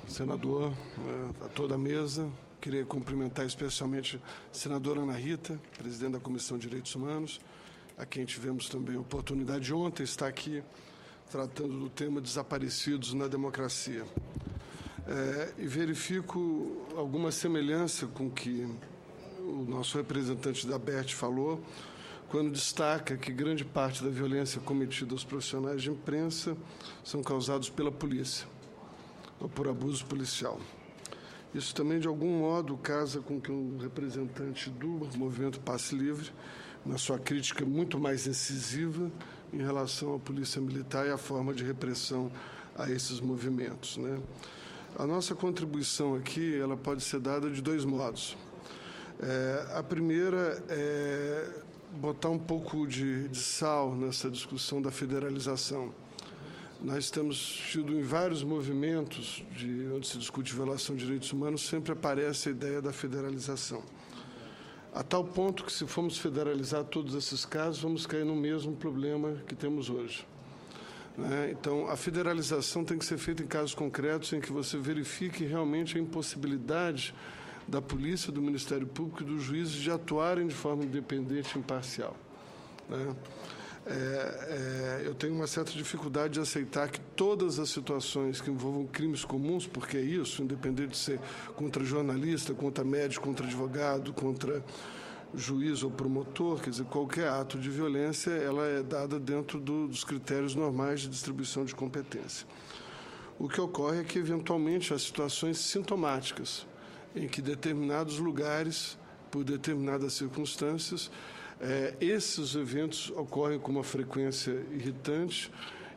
Senador, a toda a mesa. Queria cumprimentar especialmente a senadora Ana Rita, presidente da Comissão de Direitos Humanos, a quem tivemos também a oportunidade de ontem estar aqui tratando do tema desaparecidos na democracia. E verifico alguma semelhança com o que o nosso representante da BERT falou, quando destaca que grande parte da violência cometida aos profissionais de imprensa são causados pela polícia ou por abuso policial. Isso também, de algum modo, casa com que o representante do movimento Passe Livre, na sua crítica muito mais incisiva em relação à polícia militar e à forma de repressão a esses movimentos, né? A nossa contribuição aqui ela pode ser dada de dois modos. A primeira é botar um pouco de sal nessa discussão da federalização. Nós temos tido em vários movimentos onde se discute violação de direitos humanos, sempre aparece a ideia da federalização. A tal ponto que, se formos federalizar todos esses casos, vamos cair no mesmo problema que temos hoje, né? Então, a federalização tem que ser feita em casos concretos em que você verifique realmente a impossibilidade da polícia, do Ministério Público e dos juízes de atuarem de forma independente e imparcial, né? Eu tenho uma certa dificuldade de aceitar que todas as situações que envolvam crimes comuns, porque é isso, independente de ser contra jornalista, contra médico, contra advogado, contra juiz ou promotor, quer dizer, qualquer ato de violência, ela é dada dentro dos critérios normais de distribuição de competência. O que ocorre é que, eventualmente, há situações sintomáticas em que determinados lugares, por determinadas circunstâncias, esses eventos ocorrem com uma frequência irritante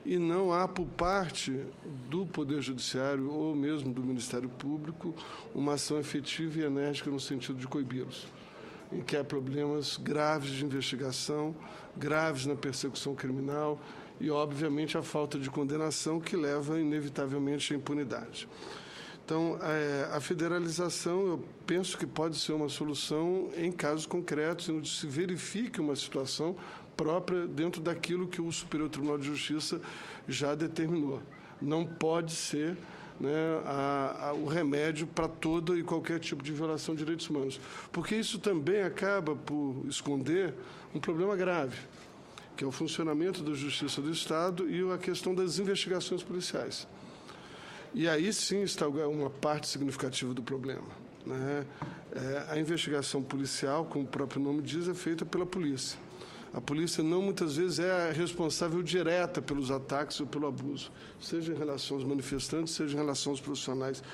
e não há, por parte do Poder Judiciário ou mesmo do Ministério Público, uma ação efetiva e enérgica no sentido de coibi-los, em que há problemas graves de investigação, graves na persecução criminal e, obviamente, a falta de condenação que leva, inevitavelmente, à impunidade. Então, a federalização, eu penso que pode ser uma solução em casos concretos, onde se verifique uma situação própria dentro daquilo que o Superior Tribunal de Justiça já determinou. Não pode ser, né, o remédio para todo e qualquer tipo de violação de direitos humanos, porque isso também acaba por esconder um problema grave, que é o funcionamento da Justiça do Estado e a questão das investigações policiais. E aí sim está uma parte significativa do problema, né? A investigação policial, como o próprio nome diz, é feita pela polícia. A polícia não, muitas vezes, é a responsável direta pelos ataques ou pelo abuso, seja em relação aos manifestantes, seja em relação aos profissionais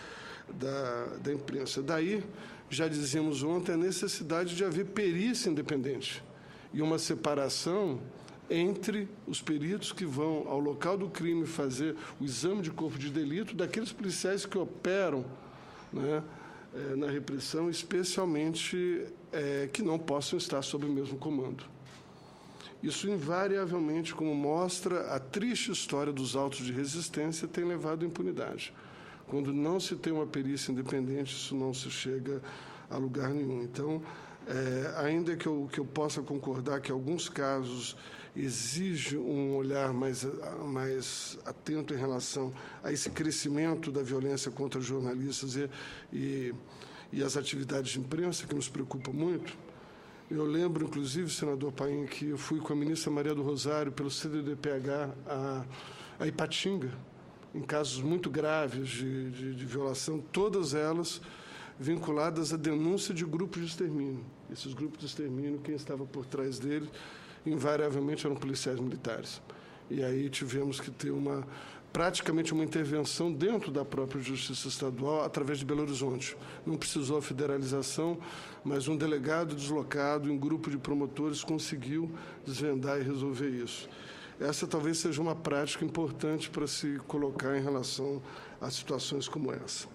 da imprensa. Daí, já dizíamos ontem, a necessidade de haver perícia independente e uma separação entre os peritos que vão ao local do crime fazer o exame de corpo de delito daqueles policiais que operam, né, na repressão, especialmente que não possam estar sob o mesmo comando. Isso, invariavelmente, como mostra a triste história dos autos de resistência, tem levado à impunidade. Quando não se tem uma perícia independente, isso não se chega a lugar nenhum. Então, ainda que eu possa concordar que alguns casos exigem um olhar mais atento em relação a esse crescimento da violência contra jornalistas e as atividades de imprensa, que nos preocupa muito. Eu lembro, inclusive, senador Paim, que eu fui com a ministra Maria do Rosário pelo CDDPH a Ipatinga, em casos muito graves de violação, todas elas vinculadas à denúncia de grupos de extermínio. Esses grupos de extermínio, quem estava por trás deles, invariavelmente eram policiais militares. E aí tivemos que ter praticamente uma intervenção dentro da própria Justiça Estadual através de Belo Horizonte. Não precisou a federalização, mas um delegado deslocado, um grupo de promotores conseguiu desvendar e resolver isso. Essa talvez seja uma prática importante para se colocar em relação a situações como essa.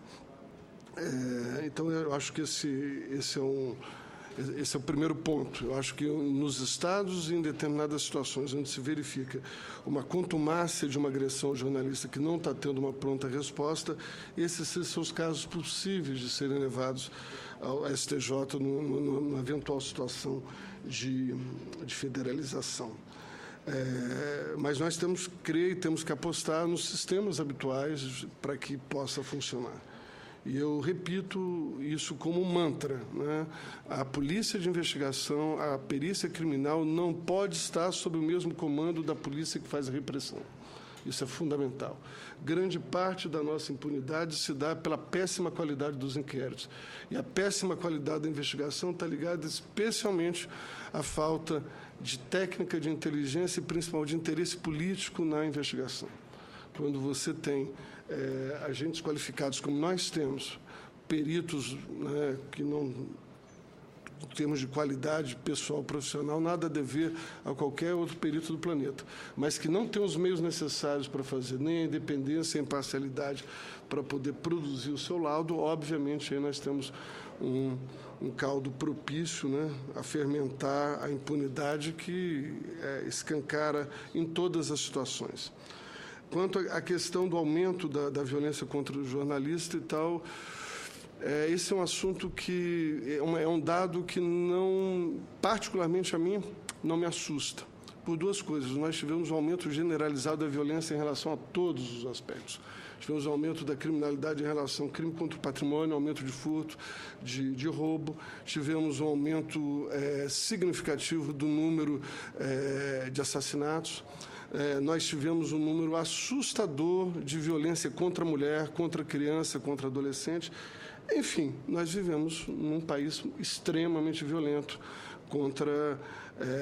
Então, eu acho que esse é o primeiro ponto. Eu acho que nos estados e em determinadas situações onde se verifica uma contumácia de uma agressão ao jornalista que não está tendo uma pronta resposta, esses são os casos possíveis de serem levados ao STJ numa eventual situação de federalização. Mas nós temos que crer e temos que apostar nos sistemas habituais para que possa funcionar. E eu repito isso como um mantra, né? A polícia de investigação, a perícia criminal não pode estar sob o mesmo comando da polícia que faz a repressão. Isso é fundamental. Grande parte da nossa impunidade se dá pela péssima qualidade dos inquéritos. E a péssima qualidade da investigação está ligada especialmente à falta de técnica de inteligência e, principalmente, de interesse político na investigação. Quando você tem agentes qualificados, como nós temos, peritos, né, que não, em termos de qualidade pessoal, profissional, nada a dever a qualquer outro perito do planeta, mas que não tem os meios necessários para fazer nem a independência e a imparcialidade para poder produzir o seu laudo, obviamente, aí nós temos um caldo propício, né, a fermentar a impunidade que escancara em todas as situações. Quanto à questão do aumento da violência contra o jornalista e tal, esse é um assunto que é um dado que não, particularmente a mim, não me assusta. Por duas coisas. Nós tivemos um aumento generalizado da violência em relação a todos os aspectos. Tivemos um aumento da criminalidade em relação ao crime contra o patrimônio, aumento de furto, de roubo. Tivemos um aumento significativo do número de assassinatos. Nós tivemos um número assustador de violência contra a mulher, contra a criança, contra adolescente. Enfim, nós vivemos num país extremamente violento contra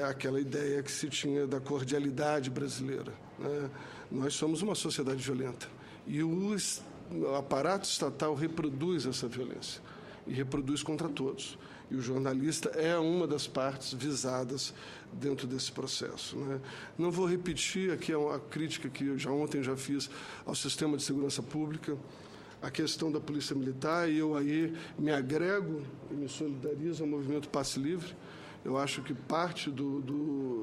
aquela ideia que se tinha da cordialidade brasileira, né? Nós somos uma sociedade violenta e o aparato estatal reproduz essa violência e reproduz contra todos. E o jornalista é uma das partes visadas dentro desse processo, né? Não vou repetir aqui a crítica que eu ontem já fiz ao sistema de segurança pública, a questão da Polícia Militar, e eu aí me agrego e me solidarizo ao movimento Passe Livre. Eu acho que parte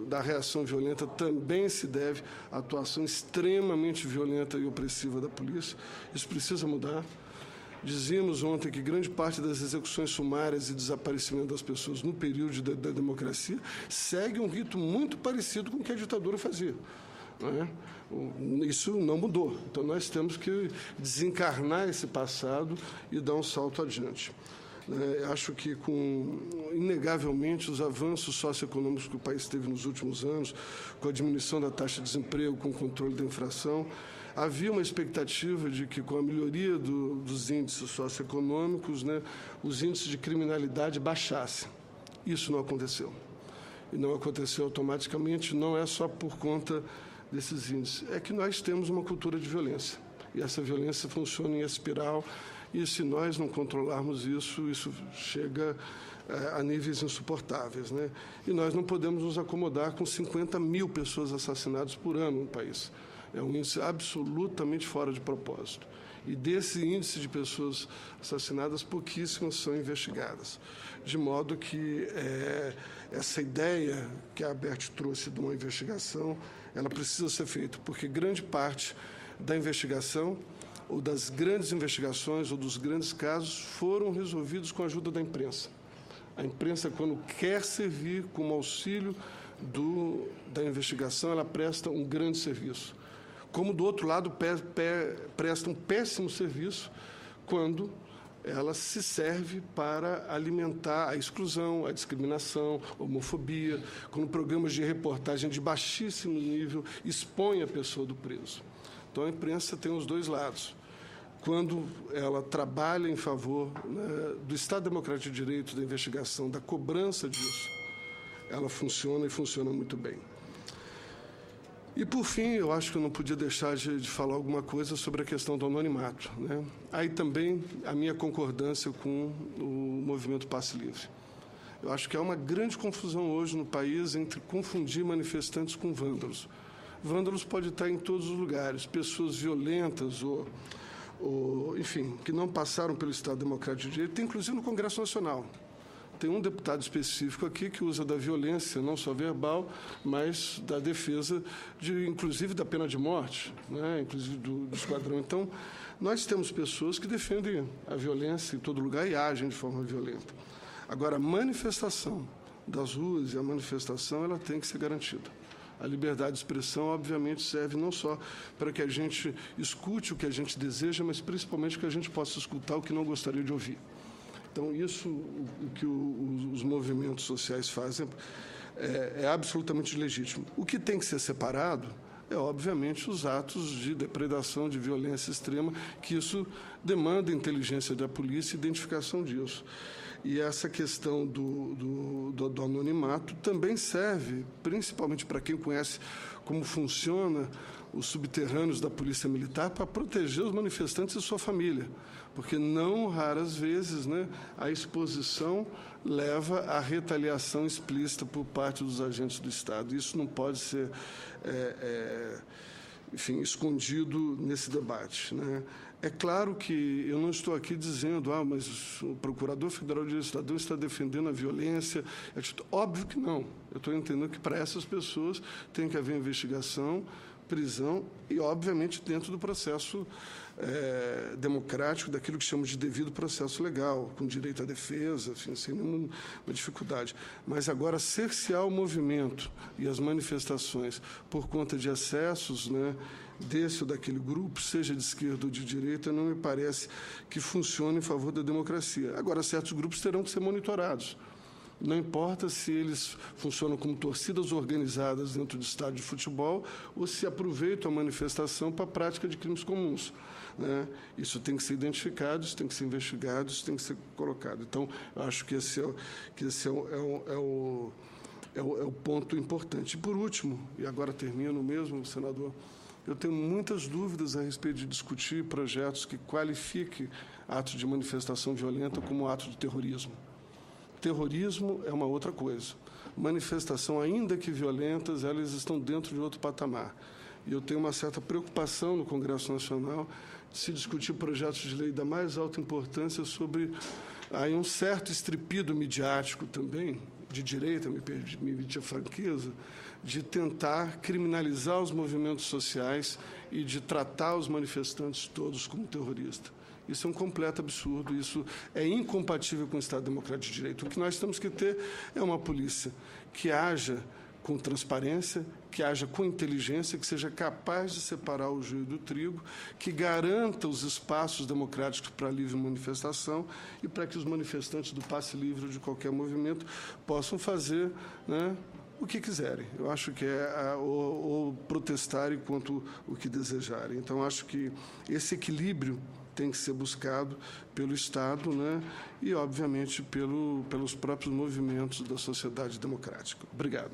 da reação violenta também se deve à atuação extremamente violenta e opressiva da polícia. Isso precisa mudar. Dizíamos ontem que grande parte das execuções sumárias e desaparecimento das pessoas no período da democracia segue um rito muito parecido com o que a ditadura fazia, né? Isso não mudou. Então, nós temos que desencarnar esse passado e dar um salto adiante. Acho que, inegavelmente, os avanços socioeconômicos que o país teve nos últimos anos, com a diminuição da taxa de desemprego, com o controle da inflação, havia uma expectativa de que, com a melhoria dos índices socioeconômicos, né, os índices de criminalidade baixassem. Isso não aconteceu. E não aconteceu automaticamente, não é só por conta desses índices. É que nós temos uma cultura de violência. E essa violência funciona em espiral, e se nós não controlarmos isso, isso chega a níveis insuportáveis, né? E nós não podemos nos acomodar com 50 mil pessoas assassinadas por ano no país. É um índice absolutamente fora de propósito. E desse índice de pessoas assassinadas, pouquíssimas são investigadas. De modo que essa ideia que a Abert trouxe de uma investigação, ela precisa ser feita, porque grande parte da investigação, ou das grandes investigações, ou dos grandes casos, foram resolvidos com a ajuda da imprensa. A imprensa, quando quer servir como auxílio da investigação, ela presta um grande serviço. Como, do outro lado, presta um péssimo serviço quando ela se serve para alimentar a exclusão, a discriminação, a homofobia, quando programas de reportagem de baixíssimo nível expõem a pessoa do preso. Então, a imprensa tem os dois lados. Quando ela trabalha em favor, né, do Estado Democrático de Direito, da investigação, da cobrança disso, ela funciona e funciona muito bem. E, por fim, eu acho que eu não podia deixar de falar alguma coisa sobre a questão do anonimato, né? Aí também a minha concordância com o movimento Passe Livre. Eu acho que há uma grande confusão hoje no país entre confundir manifestantes com vândalos. Vândalos pode estar em todos os lugares, pessoas violentas ou, enfim, que não passaram pelo Estado Democrático de Direito, tem inclusive no Congresso Nacional. Tem um deputado específico aqui que usa da violência, não só verbal, mas da defesa, inclusive da pena de morte, né? Inclusive do esquadrão. Então, nós temos pessoas que defendem a violência em todo lugar e agem de forma violenta. Agora, a manifestação das ruas e a manifestação ela tem que ser garantida. A liberdade de expressão, obviamente, serve não só para que a gente escute o que a gente deseja, mas principalmente que a gente possa escutar o que não gostaria de ouvir. Então, isso, o que os movimentos sociais fazem, é absolutamente legítimo. O que tem que ser separado obviamente, os atos de depredação, de violência extrema, que isso demanda inteligência da polícia e identificação disso. E essa questão do anonimato também serve, principalmente para quem conhece como funciona os subterrâneos da Polícia Militar, para proteger os manifestantes e sua família, porque não raras vezes, né, a exposição leva à retaliação explícita por parte dos agentes do Estado. Isso não pode ser, enfim, escondido nesse debate, né? É claro que eu não estou aqui dizendo, mas o Procurador Federal de Direito do Cidadão está defendendo a violência. Óbvio que não. Eu estou entendendo que para essas pessoas tem que haver investigação, prisão e, obviamente, dentro do processo democrático, daquilo que chamamos de devido processo legal, com direito à defesa, enfim, sem nenhuma dificuldade. Mas agora cercear o movimento e as manifestações por conta de excessos, né, desse ou daquele grupo, seja de esquerda ou de direita, não me parece que funcione em favor da democracia. Agora, certos grupos terão que ser monitorados. Não importa se eles funcionam como torcidas organizadas dentro de estádio de futebol ou se aproveitam a manifestação para a prática de crimes comuns, né? Isso tem que ser identificado, isso tem que ser investigado, isso tem que ser colocado. Então, eu acho que esse é o ponto importante. E, por último, e agora termino mesmo, senador, eu tenho muitas dúvidas a respeito de discutir projetos que qualifiquem atos de manifestação violenta como ato de terrorismo. Terrorismo é uma outra coisa. Manifestação, ainda que violentas, elas estão dentro de outro patamar. E eu tenho uma certa preocupação no Congresso Nacional de se discutir projetos de lei da mais alta importância sobre aí um certo estripido midiático também, de direita, me permite a franqueza, de tentar criminalizar os movimentos sociais e de tratar os manifestantes todos como terroristas. Isso é um completo absurdo, isso é incompatível com o Estado Democrático de Direito. O que nós temos que ter é uma polícia que haja com transparência, que haja com inteligência, que seja capaz de separar o joio do trigo, que garanta os espaços democráticos para a livre manifestação e para que os manifestantes do passe livre ou de qualquer movimento possam fazer, né, o que quiserem. Eu acho que ou protestarem quanto o que desejarem. Então, acho que esse equilíbrio tem que ser buscado pelo Estado, né, e, obviamente, pelos próprios movimentos da sociedade democrática. Obrigado.